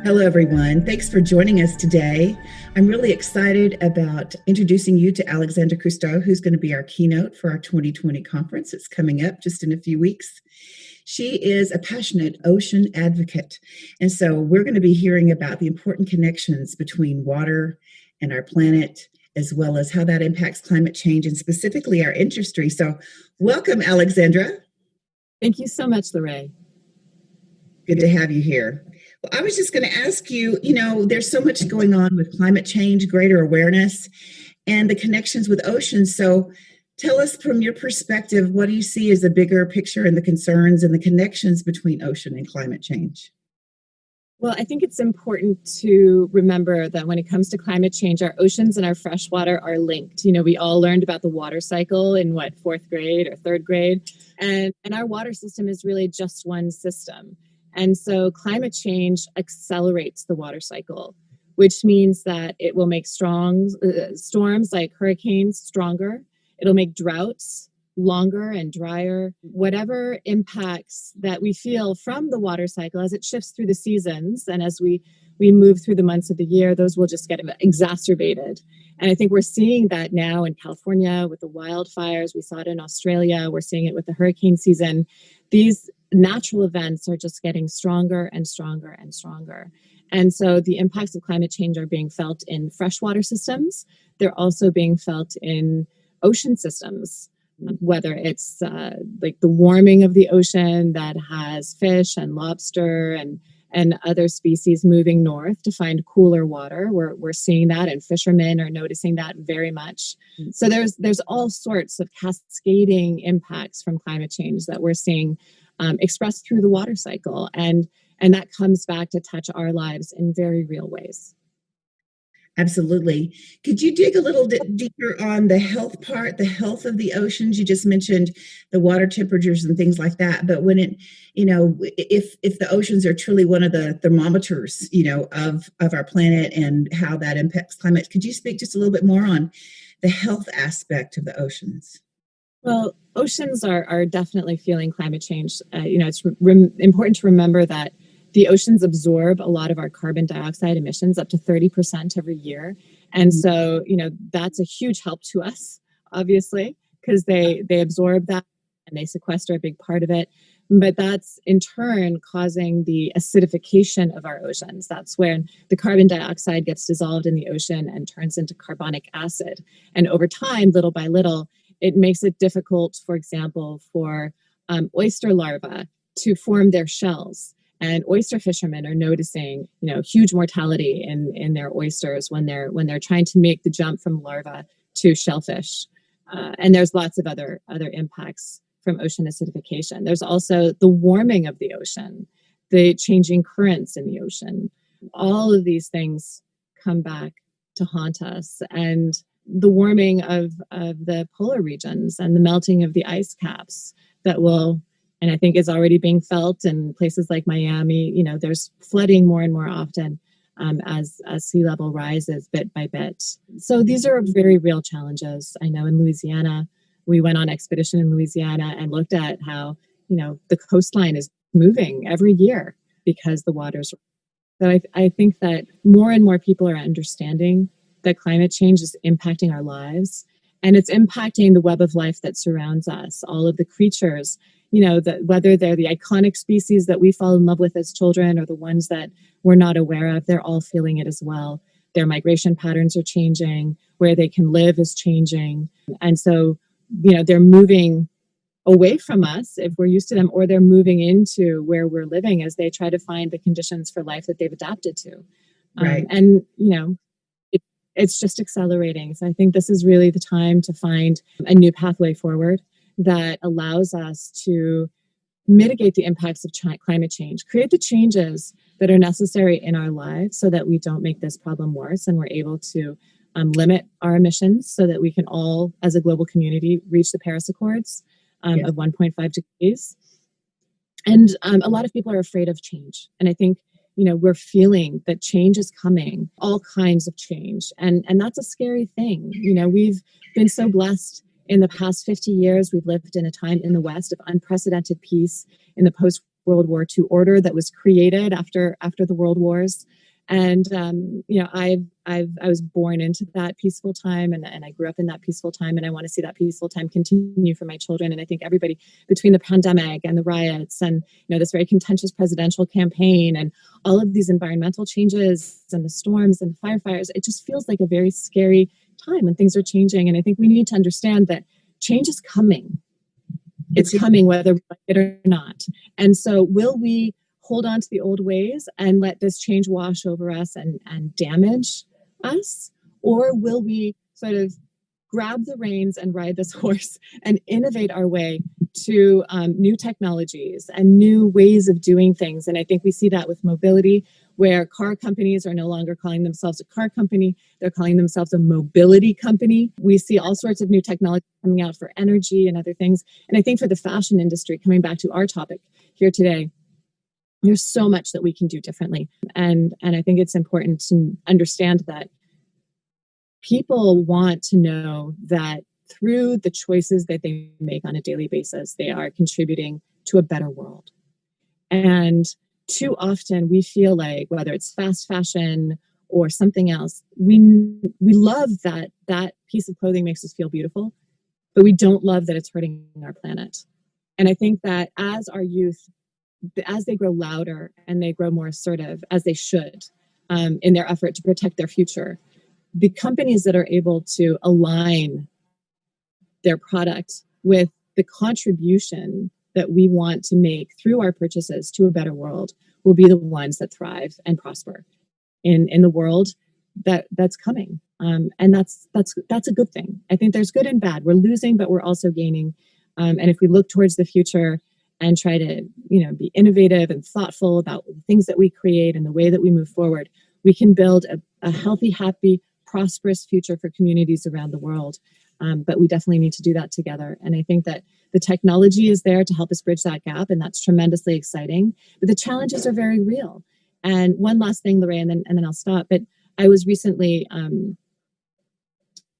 Hello, everyone. Thanks for joining us today. I'm really excited about introducing you to Alexandra Cousteau, who's going to be our keynote for our 2020 conference. It's coming up just in a few weeks. She is a passionate ocean advocate. And so we're going to be hearing about the important connections between water and our planet, as well as how that impacts climate change and specifically our industry. So welcome, Alexandra. Thank you so much, Lorraine. Good to have you here. Well, I was just going to ask you, there's so much going on with climate change, greater awareness, and the connections with oceans. So tell us from your perspective, what do you see as the bigger picture and the concerns and the connections between ocean and climate change? Well, I think it's important to remember that when it comes to climate change, our oceans and our freshwater are linked. We all learned about the water cycle in fourth grade or third grade, and our water system is really just one system. And so climate change accelerates the water cycle, which means that it will make strong storms like hurricanes stronger. It'll make droughts longer and drier. Whatever impacts that we feel from the water cycle as it shifts through the seasons and as we move through the months of the year, those will just get exacerbated. And I think we're seeing that now in California with the wildfires. We saw it in Australia. We're seeing it with the hurricane season. These natural events are just getting stronger and stronger and stronger. And so the impacts of climate change are being felt in freshwater systems. They're also being felt in ocean systems, whether it's like the warming of the ocean that has fish and lobster and other species moving north to find cooler water. We're seeing that, and fishermen are noticing that very much. So there's all sorts of cascading impacts from climate change that we're seeing expressed through the water cycle, and that comes back to touch our lives in very real ways. Absolutely. Could you dig a little deeper on the health part, the health of the oceans? You just mentioned the water temperatures and things like that. But when if the oceans are truly one of the thermometers, of our planet and how that impacts climate, could you speak just a little bit more on the health aspect of the oceans? Well, oceans are definitely feeling climate change. It's important to remember that the oceans absorb a lot of our carbon dioxide emissions, up to 30% every year. And so, that's a huge help to us, obviously, because they absorb that and they sequester a big part of it. But that's in turn causing the acidification of our oceans. That's when the carbon dioxide gets dissolved in the ocean and turns into carbonic acid. And over time, little by little, it makes it difficult, for example, for oyster larvae to form their shells. And oyster fishermen are noticing, huge mortality in their oysters when they're trying to make the jump from larva to shellfish. And there's lots of other impacts from ocean acidification. There's also the warming of the ocean, the changing currents in the ocean. All of these things come back to haunt us. And the warming of the polar regions and the melting of the ice caps that will, and I think is already being felt in places like Miami. There's flooding more and more often as sea level rises bit by bit. So these are very real challenges. I know in Louisiana, we went on expedition in Louisiana and looked at how, the coastline is moving every year because the water's. So I think that more and more people are understanding that climate change is impacting our lives, and it's impacting the web of life that surrounds us, all of the creatures, whether they're the iconic species that we fall in love with as children or the ones that we're not aware of, they're all feeling it as well. Their migration patterns are changing, where they can live is changing. And so, they're moving away from us if we're used to them, or they're moving into where we're living as they try to find the conditions for life that they've adapted to. Right. It's just accelerating. So I think this is really the time to find a new pathway forward that allows us to mitigate the impacts of climate change, create the changes that are necessary in our lives so that we don't make this problem worse, and we're able to limit our emissions so that we can all, as a global community, reach the Paris Accords of 1.5 degrees. And a lot of people are afraid of change. And I think we're feeling that change is coming, all kinds of change. And that's a scary thing. We've been so blessed in the past 50 years. We've lived in a time in the West of unprecedented peace in the post World War II order that was created after the World Wars. And I was born into that peaceful time, and I grew up in that peaceful time, and I want to see that peaceful time continue for my children. And I think everybody, between the pandemic and the riots and this very contentious presidential campaign and all of these environmental changes and the storms and the firefires, it just feels like a very scary time when things are changing. And I think we need to understand that change is coming. It's coming whether we like it or not. And so will we hold on to the old ways and let this change wash over us and damage us? Or will we sort of grab the reins and ride this horse and innovate our way to new technologies and new ways of doing things? And I think we see that with mobility, where car companies are no longer calling themselves a car company, they're calling themselves a mobility company. We see all sorts of new technology coming out for energy and other things. And I think for the fashion industry, coming back to our topic here today, there's so much that we can do differently. And I think it's important to understand that people want to know that through the choices that they make on a daily basis, they are contributing to a better world. And too often we feel like, whether it's fast fashion or something else, we love that piece of clothing makes us feel beautiful, but we don't love that it's hurting our planet. And I think that as our youth, as they grow louder and they grow more assertive, as they should, in their effort to protect their future, the companies that are able to align their product with the contribution that we want to make through our purchases to a better world will be the ones that thrive and prosper in the world that's coming. And that's a good thing. I think there's good and bad. We're losing, but we're also gaining. And if we look towards the future and try to, be innovative and thoughtful about the things that we create and the way that we move forward, we can build a healthy, happy, prosperous future for communities around the world. But we definitely need to do that together. And I think that the technology is there to help us bridge that gap, and that's tremendously exciting. But the challenges are very real. And one last thing, Lorraine, and then I'll stop. But I was recently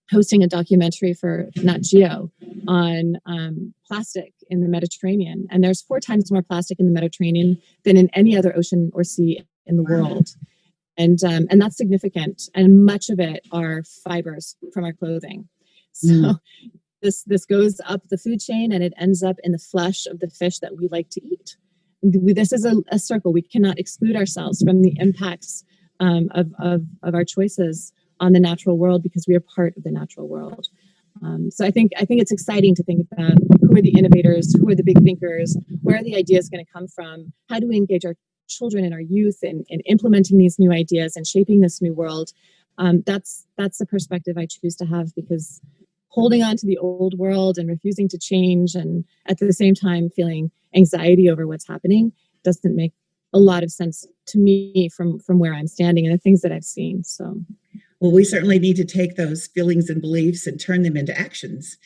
hosting a documentary for Nat Geo on plastic in the Mediterranean. And there's 4 times more plastic in the Mediterranean than in any other ocean or sea in the world. And that's significant. And much of it are fibers from our clothing. So this goes up the food chain, and it ends up in the flesh of the fish that we like to eat. This is a circle. We cannot exclude ourselves from the impacts of our choices on the natural world, because we are part of the natural world. So I think it's exciting to think about who are the innovators, who are the big thinkers, where are the ideas going to come from, how do we engage our children and our youth in implementing these new ideas and shaping this new world. That's the perspective I choose to have, because holding on to the old world and refusing to change, and at the same time feeling anxiety over what's happening, doesn't make a lot of sense to me from where I'm standing and the things that I've seen. So. Well, we certainly need to take those feelings and beliefs and turn them into actions.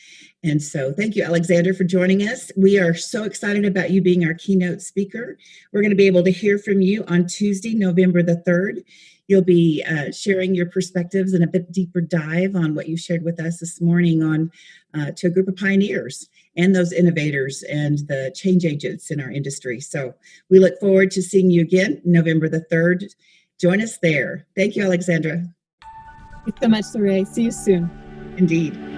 And so thank you, Alexandra, for joining us. We are so excited about you being our keynote speaker. We're going to be able to hear from you on Tuesday, November the 3rd. You'll be sharing your perspectives and a bit deeper dive on what you shared with us this morning on to a group of pioneers and those innovators and the change agents in our industry. So we look forward to seeing you again, November the 3rd. Join us there. Thank you, Alexandra. Thanks so much, Rhea. See you soon. Indeed.